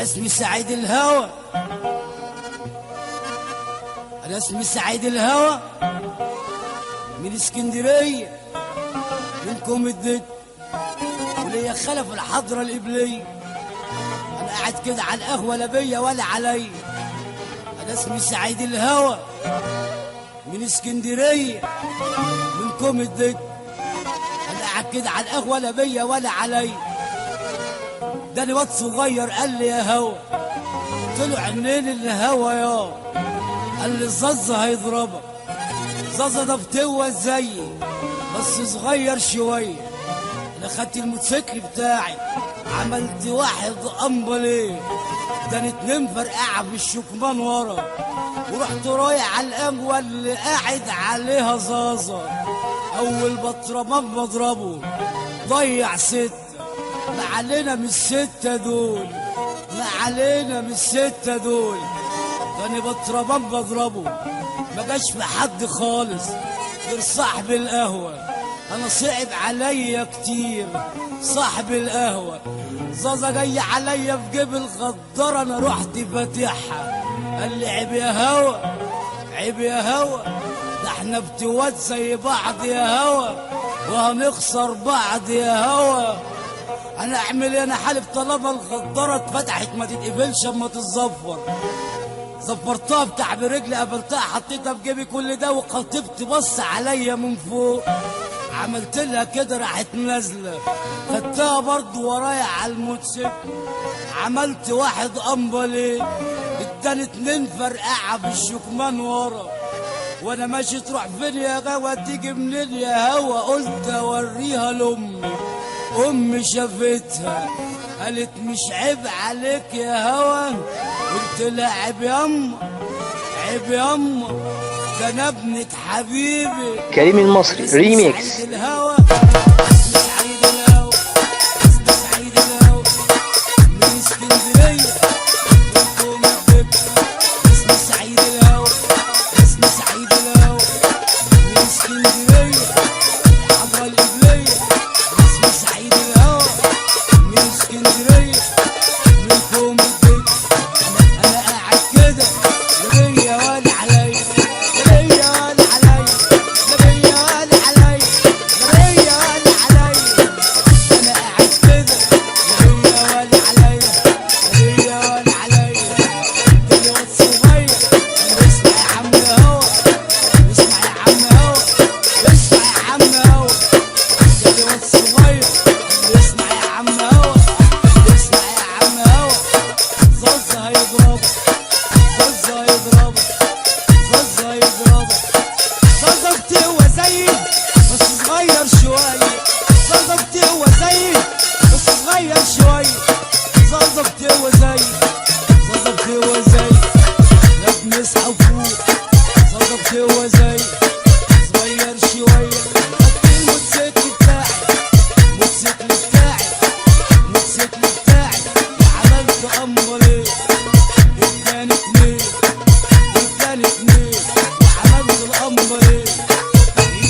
اسمي سعيد الهوى، انا اسمي سعيد الهوى، من اسكندريه، منكم الدك، وليا خلف الحضره القبليه. انا قاعد كده على القهوه لا بيا ولا عليا. انا اسمي سعيد الهوى، من اسكندريه، منكم الدك، انا قاعد كده على القهوه لا بيا ولا عليا. ده واد صغير قال لي يا هوا، طلع منين الهوا يا؟ قال لي الزازة هيضربك. زازة ده فتوة زيي بس صغير شوية. انا خدت الموتوسيكل بتاعي عملت واحد امبليه، ده 2 فرقعة بالشكمان ورا، ورحت رايح على القهوة اللي قاعد عليها زازة. اول بطرمان بضربه ضيع 6. ما علينا من ال6 دول، ما علينا من ال6 دول. كان بطربان بضربه ما جاش في حد خالص غير صاحب القهوة. انا صعب عليا كتير صاحب القهوة. زازا جاي عليا في جيب الغدارة، انا رحت فاتحها. قال لي عيب يا هوا، عيب يا هوا، ده احنا بتوات زي بعض يا هوا، وهنخسر بعض يا هوا. انا اعمل ايه؟ انا حالف طالما الغداره اتفتحت ما تتقفلش اما تتزفر. زفرتها بتاع برجلي، قابلتها حطيتها في جيبي كل ده، وخطيبت بص عليا من فوق. عملت لها كده راحت نازله، خدتها برضو ورايا على الموتوسيكل. عملت واحد امبليه، اداني 2 فرقعه بالشكمان ورا. وانا ماشي تروح فين يا غوا تيجي منين يا هوا؟ قلت اوريها لامي. امي شافتها قالت مش عيب عليك يا هوا؟ قلت لها عيب ياما، عيب ياما، ده انا ابنك حبيبي كريم المصري ريميكس. سعيد الهوى، سعيد الهوى، سعيد الهوى، من اسكندريه، منكم الدك. اسمي سعيد الهوى، اسمي سعيد الهوى، من اسكندريه، الحضره القبليه. اسمي سعيد الهوى، من اسكندريه، منكم الدك. انا قاعد كده لا بيا ولا عليا، لا بيا ولا عليا، لا بيا ولا عليا، لا بيا ولا عليا. انا قاعد كده لا بيا ولا عليا، لا بيا ولا عليا. ده واد صغير اسمع يا عم هوا، اسمع يا عم هوا، اسمع يا عم هوا. ده واد صغير اسمع يا عم هوا، اسمع يا عم هوا. زازة هيضربك، زازة هيضربك، زازة هيضربك. زازة بتقوى زيي بس صغير شوية، زازة بتقوى زيي بس صغير شوية. زازة بتقوى زيي، زازة بتقوى زيي، لا بنصحى فوق. زازة بتقوى زيي صغير شوية. خدت الموتوسيكل بتاعي، الموتوسيكل بتاعي، الموتوسيكل بتاعي، وعملت امبليه. اداني 2، اداني 2، وعملت الامبليه.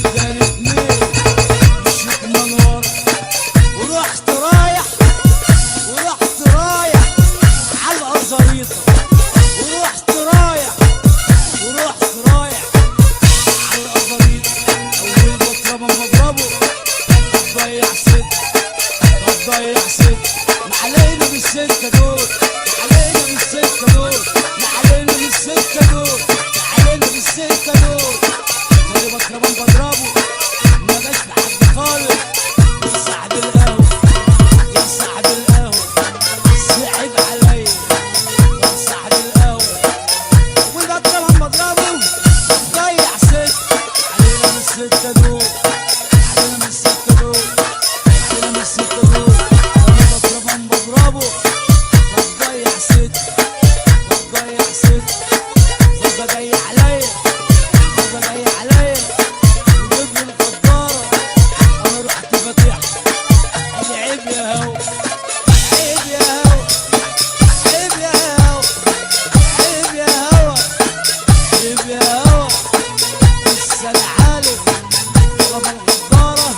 اداني 2 بالشكمان ورا، ورحت رايح، ورحت رايح على القزريطه، ورحت رايح، ورحت رايح على القزريطه. اول بطرمان بضربه ضيع 6، طب ضيع 6. ما علينا بال6 دول، ما علينا بال6 دول، ما علينا بال6 دول، ما علينا بال6 دول. تاني بطرمان بضربه ما جاش لحد خالص غير صاحب القهوه، غير صاحب القهوه. صعب عليا غير صاحب القهوه. والبطرمان بضربه ضيع 6. علينا بال6 دول، علينا بال6 دول، علينا بال6 دول. تاني بطرمان بضربه طب ضيع 6، طب ضيع 6. زازة جاي عليا، زازة جاي عليا، وجيب لي الغدارة. انا رحت فاتحها. قال لي عيب يا هوا، عيب يا هوا، عيب يا هوا، عيب يا هوا، عيب يا هوا. لسه انا عالم طالما الغدارة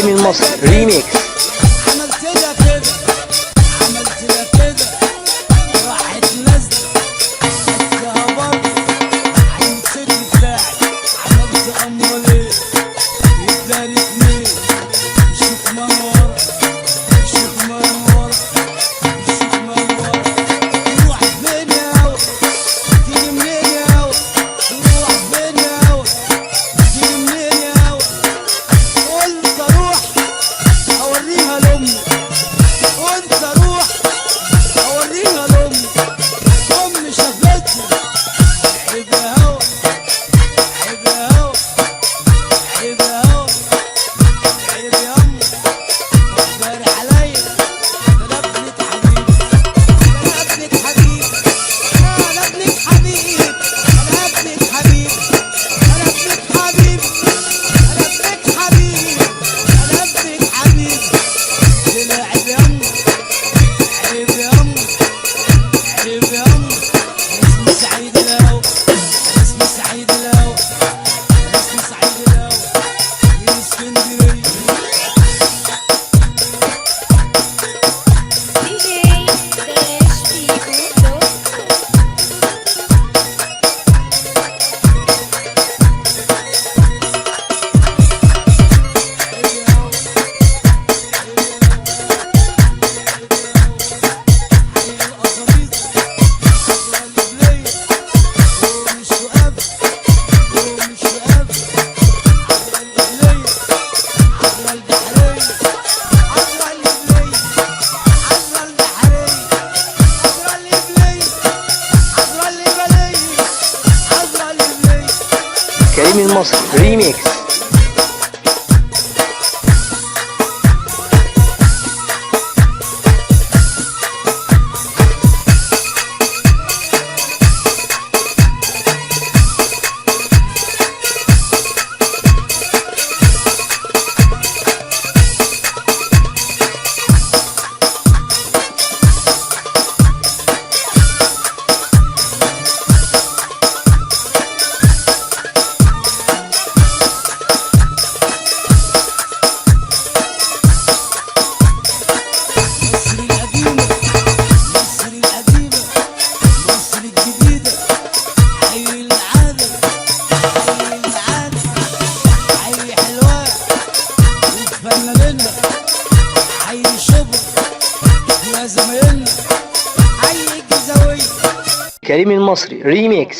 كريم المصري ريميكس. عملت لها كده، عملت لها كده، راحت نازله خدتها برضه عين الست بتاعي. عملت امال ايه؟ اداني اتنين. شوف من ورا، شوف من ورا، شوف من ورا. تروح فين يا هوا؟ تيجي منين يا هوا؟ تروح فين يا هوا؟ تيجي منين يا هوا؟ قلت اروح اوريها لامي، قلت اروح اوريها لامي. امي شافتني، عيب يا هوا، عيب يا هوا، عيب يا هوا، عيب يا امي. داري عليا، ده انا ابنك حبيبي، ده انا ابنك حبيبي، انا ابنك حبيبي، انا ابنك حبيبي، انا ابنك حبيبي، انا ابنك حبيبي، انا ابنك حبيبي. طلع عيب يا امي، عيب يا امي، عيب يا امي. انا اسمي سعيد الهوى، انا اسمي سعيد الهوى، انا اسمي سعيد الهوى من اسكندريه. كريم المصري ريميكس. كريم المصري ريميكس.